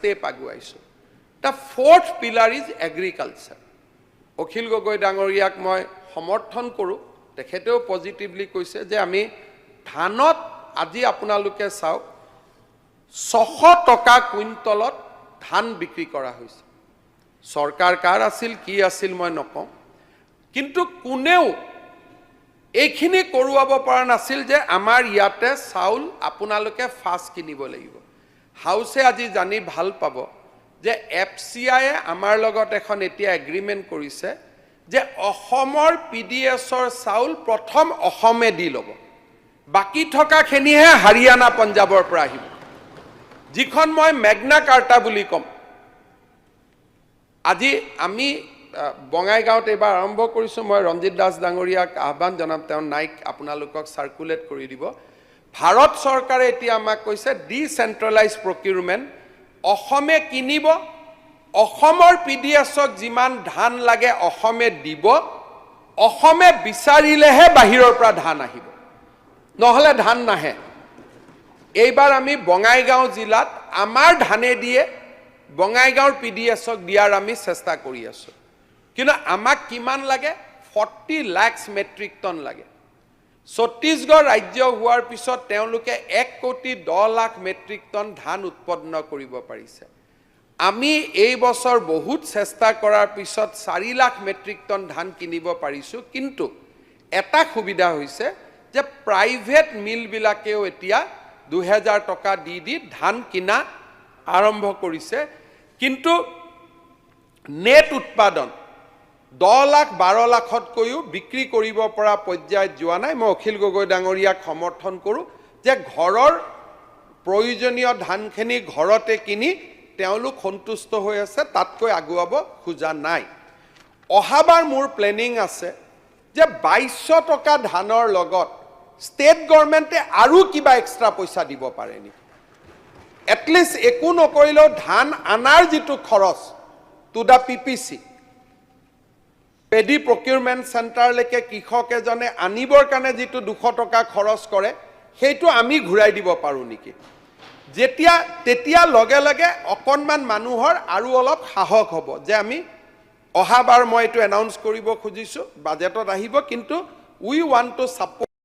step aguaiso. The fourth pillar is agriculture. Okhil Gogoi Dangoriak moi সমৰ্থন কৰো তেখেতেও positively কৈছে যে আমি ধানত আজি আপোনালোকে চাও 600 টকা কুইন্টলত ধান বিক্ৰী কৰা হৈছে সৰকাৰ কাৰ আছিল কি আছিল মই নকম কিন্তু কোনেও এইখিনি কৰোৱাব পৰা নাছিল যে আমাৰ ইয়াতে চাউল আপোনালোকে ফাস কিনিব লাগিব হাউসে আজি জানি ভাল পাব যে এফসিআই আমাৰ লগত এখন এতিয়া এগ্ৰিমেন্ট কৰিছে যে অসমৰ পিডিএছৰ চাউল প্ৰথম অসমে দি লব বাকি থকা খিনিহে হাৰিয়ানা পঞ্জাবৰ পৰা আহিব যিখন মই মেগনা কাৰ্টা বুলি কম আজি আমি বঙাইগাঁৱত এবাৰ আৰম্ভ কৰিছো মই ৰঞ্জিত দাস ডাঙৰীয়াক আহ্বান জনাম তেওঁ নাইক আপোনালোকক সাৰ্কুলেট কৰি দিব ভাৰত চৰকাৰে এতিয়া আমাক কৈছে ডিসেন্ট্ৰেলাইজ প্ৰকিউৰমেন্ট অসমে কিনিব অসমৰ পিডিএছক যিমান ধান লাগে অসমে দিব অসমে বিচাৰিলেহে বাহিৰৰ পৰা ধান আহিব নহলে ধান নাহে এইবাৰ আমি বঙাইগাঁও জিলাত আমাৰ ধানে দিয়ে বঙাইগাঁওৰ পিডিএছক দিয়াৰ আমি চেষ্টা কৰি আছো কিন্তু আমাক কিমান লাগে 40 লাখ মেট্ৰিক টন লাগে ছত্তীশগড় ৰাজ্য হোৱাৰ পিছত তেওঁলোকে 1 কোটি 10 লাখ মেট্ৰিক টন ধান উৎপাদন কৰিব পাৰিছে আমি এই বছৰ বহুত চেষ্টা কৰাৰ পিছত 4 লাখ মেট্ৰিক টন ধান কিনিব পাৰিছো কিন্তু এটা সুবিধা হৈছে যে প্ৰাইভেট মিল বিলাকেও এতিয়া 2000 টকা দি ধান কিনা আৰম্ভ কৰিছে কিন্তু নেট উৎপাদন 10 লাখ 12 লাখতকৈও বিক্ৰী কৰিব পৰা পৰ্যায়ত যোৱা নাই মই অখিল গগৈ ডাঙৰীয়াক সমৰ্থন কৰো যে ঘৰৰ প্ৰয়োজনীয় ধানখিনি ঘৰতে কিনি তেওঁলোক সন্তুষ্ট হৈ আছে তাতকৈ আগুৱাব খুজা নাই অহাবাৰ মোৰ প্লেনিং আছে যে 2200 টকা ধানৰ লগত ষ্টেট গভৰ্ণমেণ্টে আৰু কিবা এক্সট্ৰা পইচা দিব পাৰে নি এটলিষ্ট একো নকৰিলেও ধান আনাৰ যিটো খৰচ টু দা পিপিসি পেডি প্ৰকিউৰমেন্ট সেন্টাৰলৈকে কৃষক এজনে আনিবৰ কাৰণে যিটো 200 টকা খৰচ কৰে সেইটো আমি ঘূৰাই দিব পাৰো নেকি যেতিয়া তেতিয়া লগে লগে অকনমান মানুহৰ আৰু অলপ সাহস হ'ব যে আমি অহাবাৰ মই এটো এনাউন্স কৰিব খুজিছো বাজেটত আহিব কিন্তু উই ওয়ান্ট টু সাপোৰ্ট